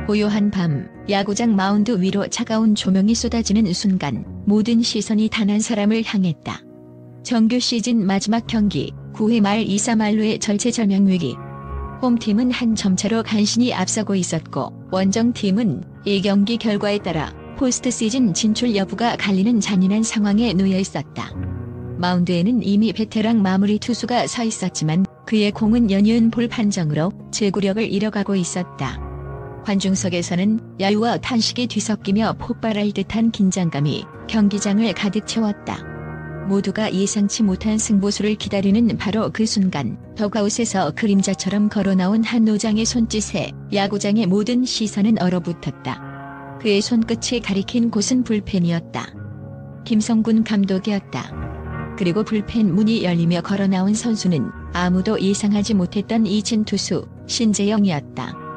고요한 밤, 야구장 마운드 위로 차가운 조명이 쏟아지는 순간 모든 시선이 단 한 사람을 향했다. 정규 시즌 마지막 경기, 9회 말 2사 만루의 절체절명 위기. 홈팀은 한 점차로 간신히 앞서고 있었고 원정팀은 이 경기 결과에 따라 포스트 시즌 진출 여부가 갈리는 잔인한 상황에 놓여 있었다. 마운드에는 이미 베테랑 마무리 투수가 서 있었지만 그의 공은 연이은 볼 판정으로 제구력을 잃어가고 있었다. 관중석에서는 야유와 탄식이 뒤섞이며 폭발할 듯한 긴장감이 경기장을 가득 채웠다. 모두가 예상치 못한 승부수를 기다리는 바로 그 순간 덕아웃에서 그림자처럼 걸어나온 한 노장의 손짓에 야구장의 모든 시선은 얼어붙었다. 그의 손끝이 가리킨 곳은 불펜이었다. 김성군 감독이었다. 그리고 불펜 문이 열리며 걸어나온 선수는 아무도 예상하지 못했던 이진 투수 신재영이었다.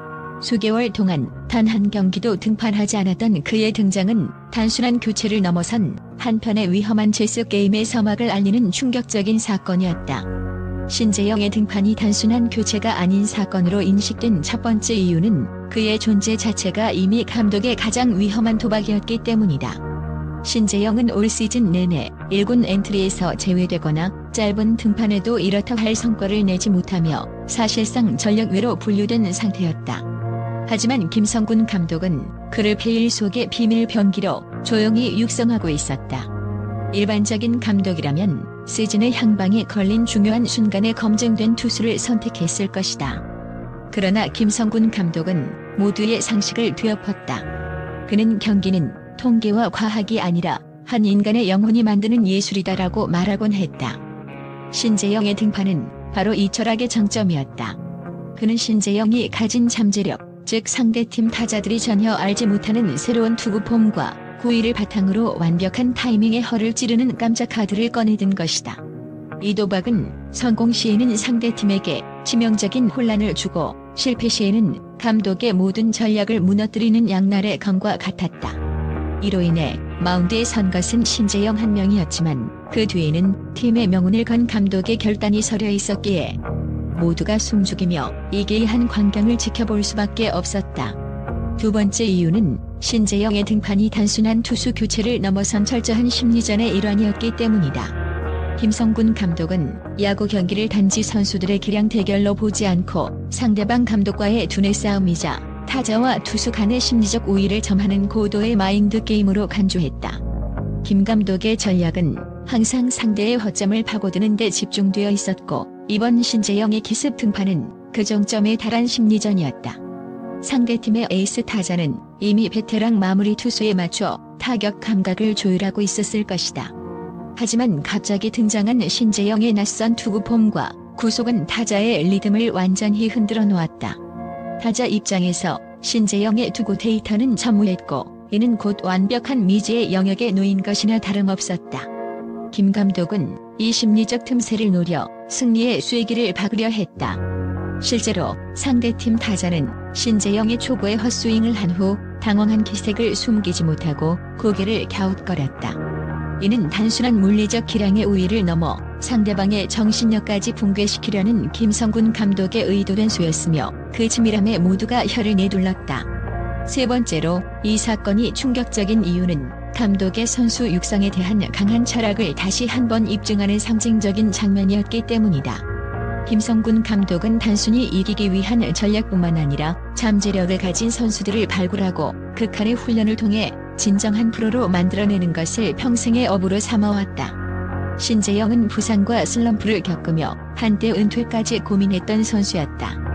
수개월 동안 단 한 경기도 등판하지 않았던 그의 등장은 단순한 교체를 넘어선 한편의 위험한 체스 게임의 서막을 알리는 충격적인 사건이었다. 신재영의 등판이 단순한 교체가 아닌 사건으로 인식된 첫 번째 이유는 그의 존재 자체가 이미 감독의 가장 위험한 도박이었기 때문이다. 신재영은 올 시즌 내내 1군 엔트리에서 제외되거나 짧은 등판에도 이렇다 할 성과를 내지 못하며 사실상 전력 외로 분류된 상태였다. 하지만 김성군 감독은 그를 베일 속의 비밀 병기로 조용히 육성하고 있었다. 일반적인 감독이라면 시즌의 향방에 걸린 중요한 순간에 검증된 투수를 선택했을 것이다. 그러나 김성군 감독은 모두의 상식을 뒤엎었다. 그는 경기는 통계와 과학이 아니라 한 인간의 영혼이 만드는 예술이다라고 말하곤 했다. 신재영의 등판은 바로 이 철학의 정점이었다. 그는 신재영이 가진 잠재력, 즉 상대팀 타자들이 전혀 알지 못하는 새로운 투구 폼과 구위를 바탕으로 완벽한 타이밍에 허를 찌르는 깜짝 카드를 꺼내든 것이다. 이 도박은 성공 시에는 상대팀에게 치명적인 혼란을 주고 실패 시에는 감독의 모든 전략을 무너뜨리는 양날의 검과 같았다. 이로 인해 마운드에 선 것은 신재영 한 명이었지만 그 뒤에는 팀의 명운을 건 감독의 결단이 서려 있었기에 모두가 숨죽이며 이기한 광경을 지켜볼 수밖에 없었다. 두 번째 이유는 신재영의 등판이 단순한 투수 교체를 넘어선 철저한 심리전의 일환이었기 때문이다. 김성군 감독은 야구 경기를 단지 선수들의 기량 대결로 보지 않고 상대방 감독과의 두뇌 싸움이자 타자와 투수 간의 심리적 우위를 점하는 고도의 마인드 게임으로 간주했다. 김 감독의 전략은 항상 상대의 허점을 파고드는 데 집중되어 있었고 이번 신재영의 기습 등판은 그 정점에 달한 심리전이었다. 상대팀의 에이스 타자는 이미 베테랑 마무리 투수에 맞춰 타격 감각을 조율하고 있었을 것이다. 하지만 갑자기 등장한 신재영의 낯선 투구 폼과 구속은 타자의 리듬을 완전히 흔들어 놓았다. 타자 입장에서 신재영의 투구 데이터는 전무했고 이는 곧 완벽한 미지의 영역에 놓인 것이나 다름없었다. 김 감독은 이 심리적 틈새를 노려 승리의 쐐기를 박으려 했다. 실제로 상대팀 타자는 신재영의 초구의 헛스윙을 한 후 당황한 기색을 숨기지 못하고 고개를 갸웃거렸다. 이는 단순한 물리적 기량의 우위를 넘어 상대방의 정신력까지 붕괴시키려는 김성군 감독의 의도된 수였으며 그 치밀함에 모두가 혀를 내둘렀다. 세 번째로 이 사건이 충격적인 이유는 감독의 선수 육성에 대한 강한 철학을 다시 한번 입증하는 상징적인 장면이었기 때문이다. 김성군 감독은 단순히 이기기 위한 전략뿐만 아니라 잠재력을 가진 선수들을 발굴하고 극한의 훈련을 통해 진정한 프로로 만들어내는 것을 평생의 업으로 삼아왔다. 신재영은 부상과 슬럼프를 겪으며 한때 은퇴까지 고민했던 선수였다.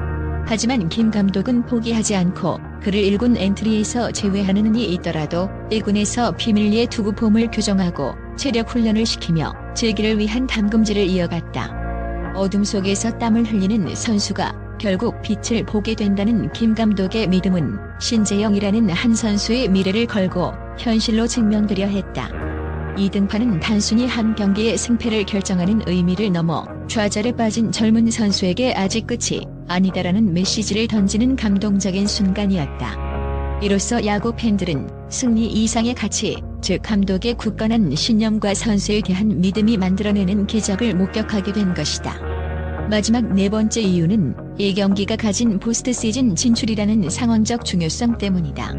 하지만 김 감독은 포기하지 않고 그를 1군 엔트리에서 제외하는 한이 있더라도 1군에서 비밀리에 투구 폼을 교정하고 체력 훈련을 시키며 재기를 위한 담금질을 이어갔다. 어둠 속에서 땀을 흘리는 선수가 결국 빛을 보게 된다는 김 감독의 믿음은 신재영이라는 한 선수의 미래를 걸고 현실로 증명되려 했다. 이 등판은 단순히 한 경기의 승패를 결정하는 의미를 넘어 좌절에 빠진 젊은 선수에게 아직 끝이 아니다라는 메시지를 던지는 감동적인 순간이었다. 이로써 야구 팬들은 승리 이상의 가치, 즉 감독의 굳건한 신념과 선수에 대한 믿음이 만들어내는 기적을 목격하게 된 것이다. 마지막 네 번째 이유는 이 경기가 가진 포스트 시즌 진출이라는 상황적 중요성 때문이다.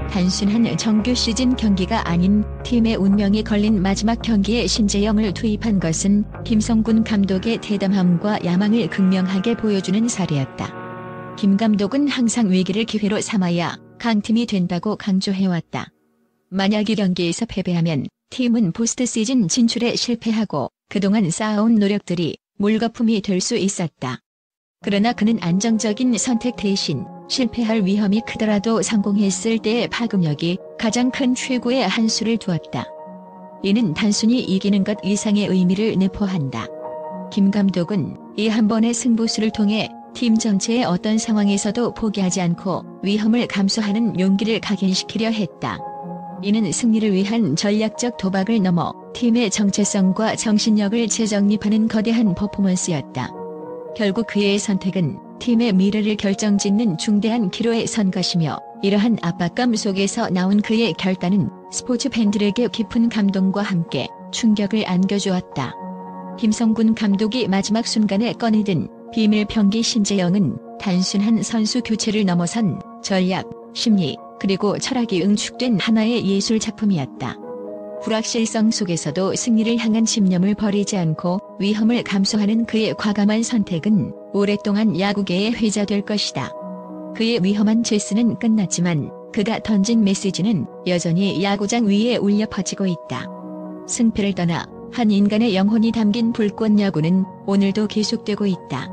단순한 정규 시즌 경기가 아닌 팀의 운명이 걸린 마지막 경기에 신재영을 투입한 것은 김성군 감독의 대담함과 야망을 극명하게 보여주는 사례였다. 김 감독은 항상 위기를 기회로 삼아야 강팀이 된다고 강조해왔다. 만약 이 경기에서 패배하면 팀은 포스트 시즌 진출에 실패하고 그동안 쌓아온 노력들이 물거품이 될 수 있었다. 그러나 그는 안정적인 선택 대신 실패할 위험이 크더라도 성공했을 때의 파급력이 가장 큰 최고의 한 수를 두었다. 이는 단순히 이기는 것 이상의 의미를 내포한다. 김 감독은 이 한 번의 승부수를 통해 팀 전체의 어떤 상황에서도 포기하지 않고 위험을 감수하는 용기를 각인시키려 했다. 이는 승리를 위한 전략적 도박을 넘어 팀의 정체성과 정신력을 재정립하는 거대한 퍼포먼스였다. 결국 그의 선택은 팀의 미래를 결정짓는 중대한 기로에 선 것이며 이러한 압박감 속에서 나온 그의 결단은 스포츠 팬들에게 깊은 감동과 함께 충격을 안겨주었다. 김성군 감독이 마지막 순간에 꺼내든 비밀 병기 신재영은 단순한 선수 교체를 넘어선 전략, 심리, 그리고 철학이 응축된 하나의 예술 작품이었다. 불확실성 속에서도 승리를 향한 집념을 버리지 않고 위험을 감수하는 그의 과감한 선택은 오랫동안 야구계의 회자될 것이다. 그의 위험한 체스는 끝났지만 그가 던진 메시지는 여전히 야구장 위에 울려 퍼지고 있다. 승패를 떠나 한 인간의 영혼이 담긴 불꽃 야구는 오늘도 계속되고 있다.